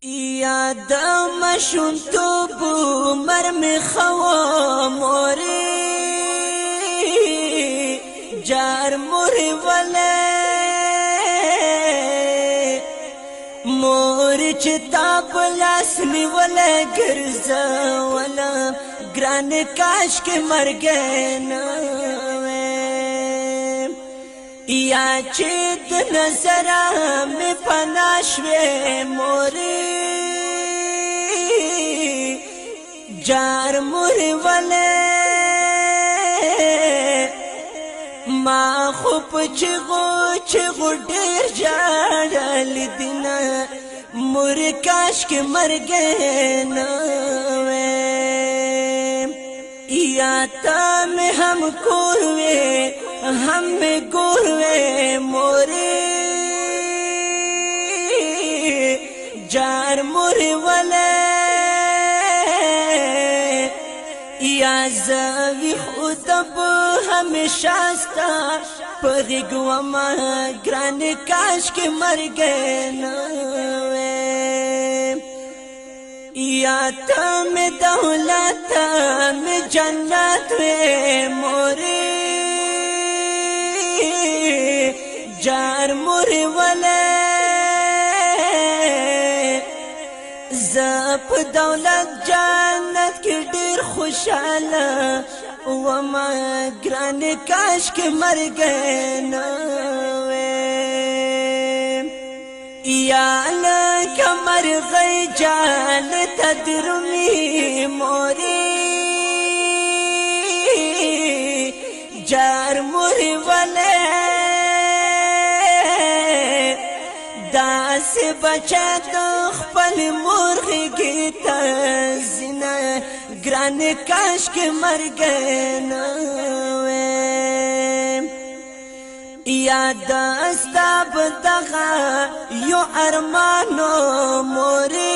یاد مشون تو بو مرم خوا موری جار موری ولی مور چتا پلاس نیوله گرزا ولا گران کاش کے مرگے نوے یا چید نظرہ میں پناشوے موری جار موری ولی ما خوب چغو دیر جاڑل دینا مور کاش کے مرگے نوے یا تا میں ہم کوروے ہم میں گوروے موری جار موری ولی یا زوی خودب ہمیشہ ستا پغیگو ما گران کاش کے مرگے نوے یا تم دولت میں جنت وے موری جار موری ولی زپ دولت جنت کی دیر خوشالا وما گران کاش کے مر گئے نوے یا لکا مر غی جال تدرمی موری جار موری ولی دا سے بچا تو خپل مرغی گیتا زنا گران کاش کے مر گئے نوے یا دستا بدغا یو ارمانو موری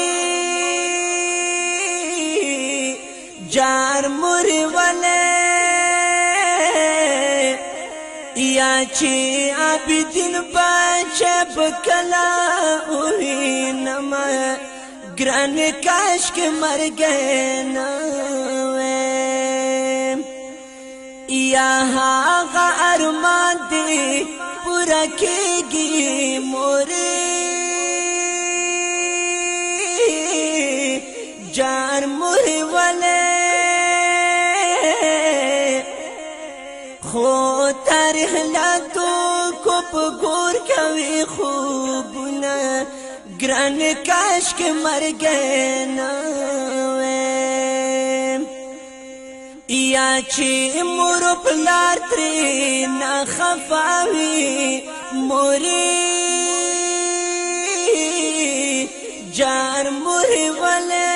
جار موری ولی یا چی عبدین باچه بکلا اوی نما گران کاش کے مر گئے نوے یا آغا ارمان دی پورا کیگی موری جار موری ولی خو تاریخ لاتو کپ گور کوي خوبنا گران کاش کے مر گئے نوے یا چی مور پلار تری نا خفاوی موری جار موری ولی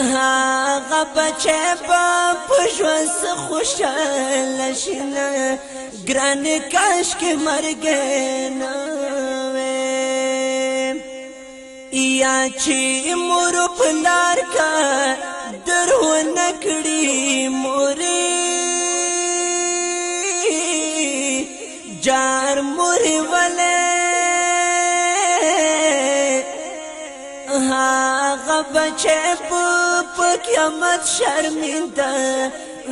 آغا بچے با پشوس خوشحال شنا گران کاش کے مر گئے نوے یا چی مور پلار کا درو نکڑی موری جار موری ولی آغا بچے قیامت شرمندہ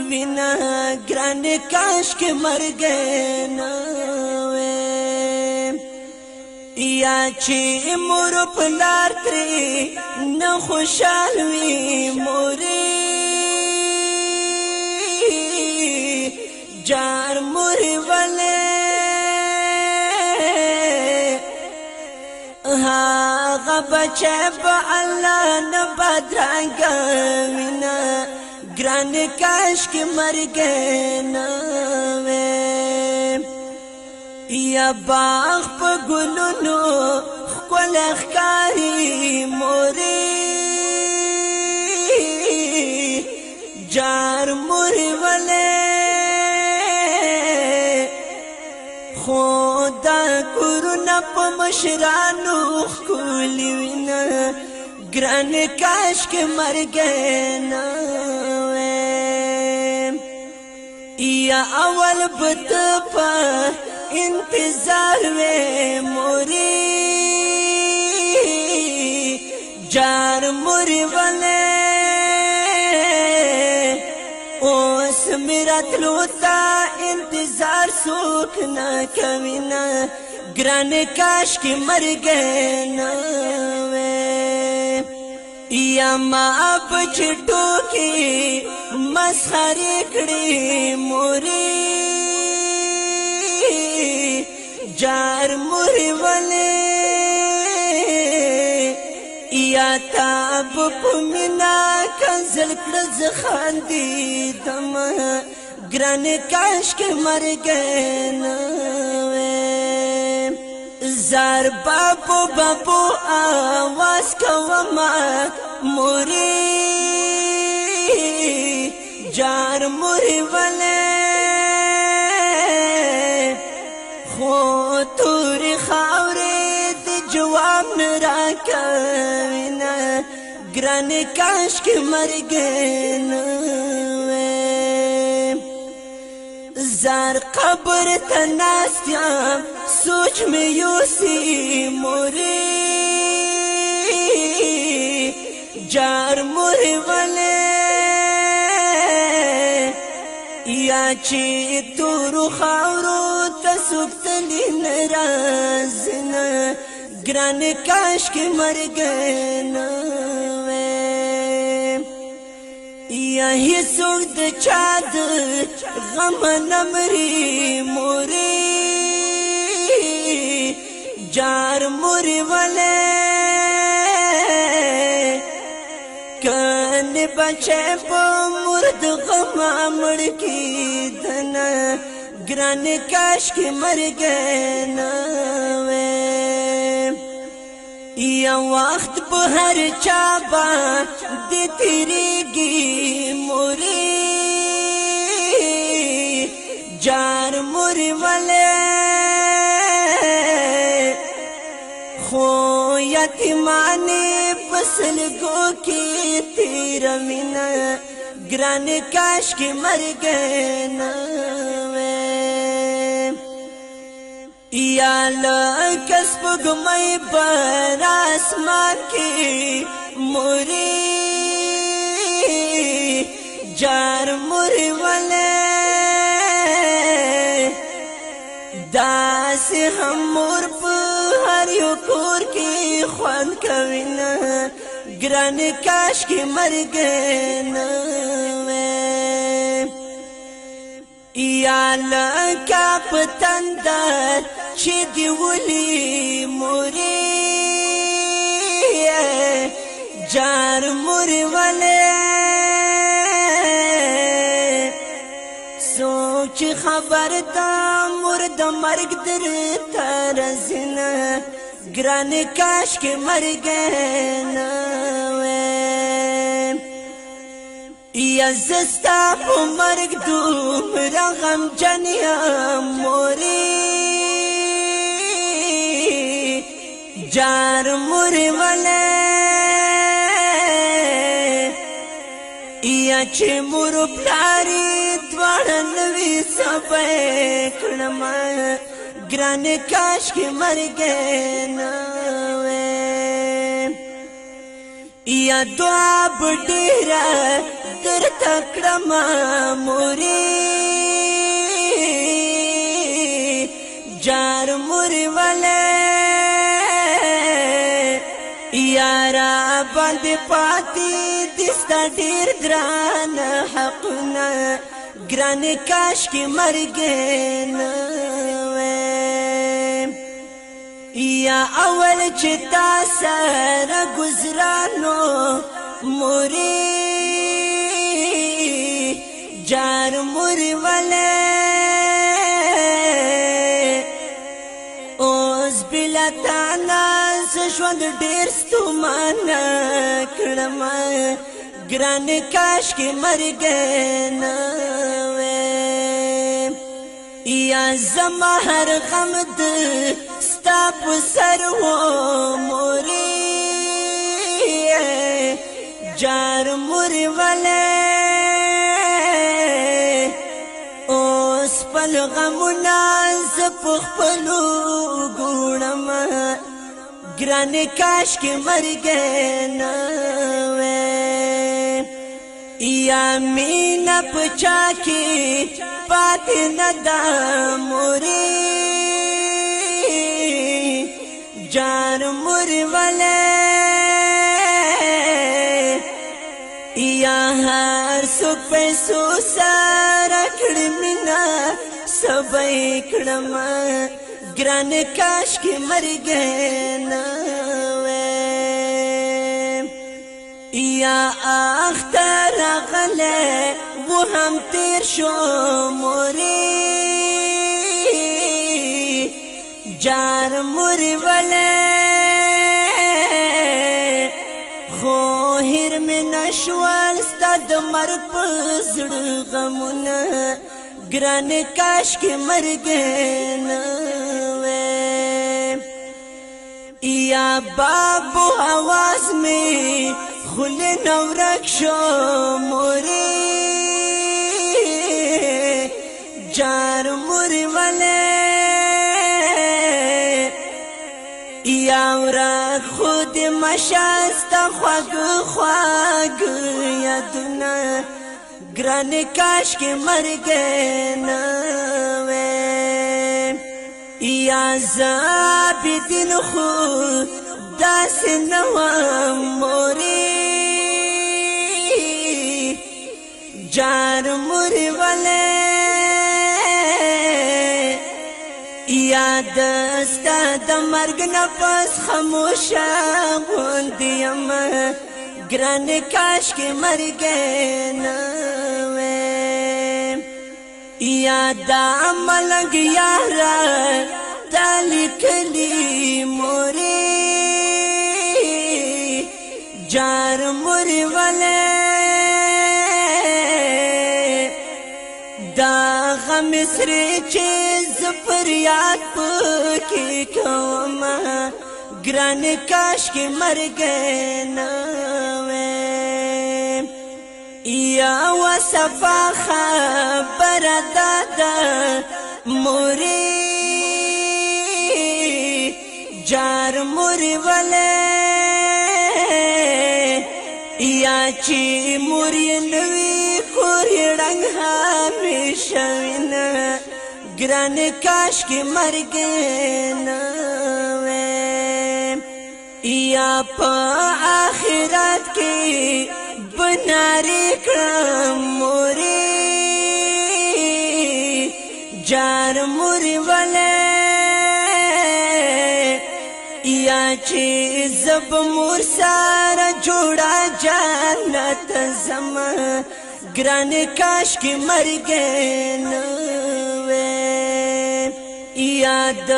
وینا گران کاش کے مر گئے نوے یا چی مور پلار تری نا خوشحال وی موری جار موری ولی آغا بچے با اللہ نبادرانگا وینا گران کاش کے مر گئے نوے یا باغ پا گلونو خکول اخکاری موری جار موری ولی خدا کرونا پا مشرانو خکولی وینا گران کاش کے مر گئے نوے یا اول بطپا انتظار میں موری جار موری ولے اوس میرات لوتا انتظار سوک نہ کوینا گران کاش کی مر گئے نوے یا ما پچھٹو کی مسخری کڑی موری جار موری ولے یا تاب پمینا کنزل کرز خاندی دم گران کاش کے مر گئے نوے زار بابو آواز کوما موری جار موری ولے خو توری خاوری دی جواب نرا کوینا گران کاش کی مر گئے نوے زار قبر تناستیام سوچ میں یوسی موری جار موری ولے یا چی تورو خاورو تسوکتلی نرازنا گران کاش کی مر گئے نوے یا ہی سوک د چاد غم نمری موری جار موری ولے کن بچے پا مرد غم مڑکی دنا گران کاش کی مر گئے نوے یا وقت پا ہر چابا دی تیری گی موری جار موری ولے خو یتیمانی پسل گو کی تیر مینا گران کاش کی مر گئے نوے یا لکس پگمائی بر آسمان کی موری جار موری ولے داسی ہم مور پا ہر یو کور کی خوان کوینا گران کاش کی مر گئے نوے یا لکا پتندر چی دیولی موری جار موری ولے سوچ خبر دا مرد مرگ در ترزنا گران کاش کے مر گئے نوے یا زستا پو مرگ دومرا غم جنیا موری جار موری ولے یا چی مورو پلاری دوارا نوی سبای کرنما گران کاش کی مر گئے نوے یا دعا بڑیرا در تکڑما موری جار موری ولے یارا بند پاتی دستا دیر گران حقنا گران کاش کی مر گئے نوے یا اول چتا سر گزرانو موری جار موری ولے اوز بلا تانا سشوند دیر ستومانا کرما گران کاش کی مر گئے نوے یا زما ہر غم ستا پسر و موری جار موری ولے اوس پل غمنا زپخ پلو گوڑما ګران کاش کې مرګ نه وې یا مینا پچا کې پاتې نه دا مورې جان مور ولې یا هر څوک پیسو سره کړي مینا سبای کړم ګران کاش کې مرګ نه وې یا اختر غله و هم تیر شو مورې جار مور ولې خو هیر مې نشوال ستا د مرګ په زړه غمونه ګران کاش کې مرګ نه وې یا بابو आवाज میں خل نورک شو مورې جار مور ولې یا ورک خود مشاست خواږ خواږ یادونه ګران کاش کې مرګ نه وې یا زابدین خو داس نو مورې جار مور ولې یا دستا د مرګ نفس خاموشه غوندیم ګران کاش کې مرګ نه وې یا دا ملنګ یارا تالی کلی مورې جار مور ولې دا غم سره چې زفر یاد پکې کوم ګران کاش کې مرګ نه وې یا وصفا خبر دادا مورې جار مور ولې یا چې مور نوې کور رنگ همیشه وینا ګران کاش کې مرګ نه وې یا په آخرت کې بنارې کړم مورې جار مور ولې یا چې زب مور سره جوړا جنت زما ګران کاش کې مرګ نه وې یا د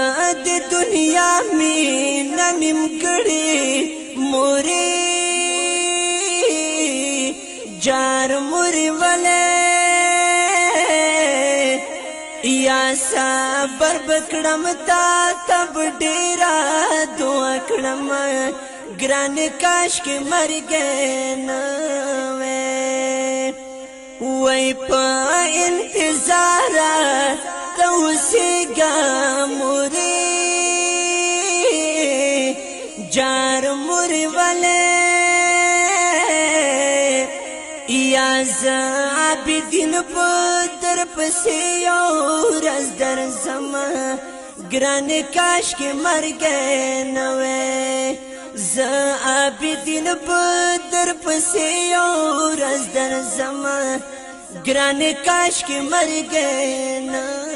دنیا مینا مم کړي مورې جار مور ولې یا صبر بکړم تا تب ډیرا دعا کړم ګران کاش کې مرګ نه وې وای په انتظار ته اوسېږه مورې جار مور ولې یا زابدین په در پسې یو ورځ درځم ګران کاش کې مرګ نه وې زابدین په در پسې یو ورځ درځم ګران کاش کې مرګ نه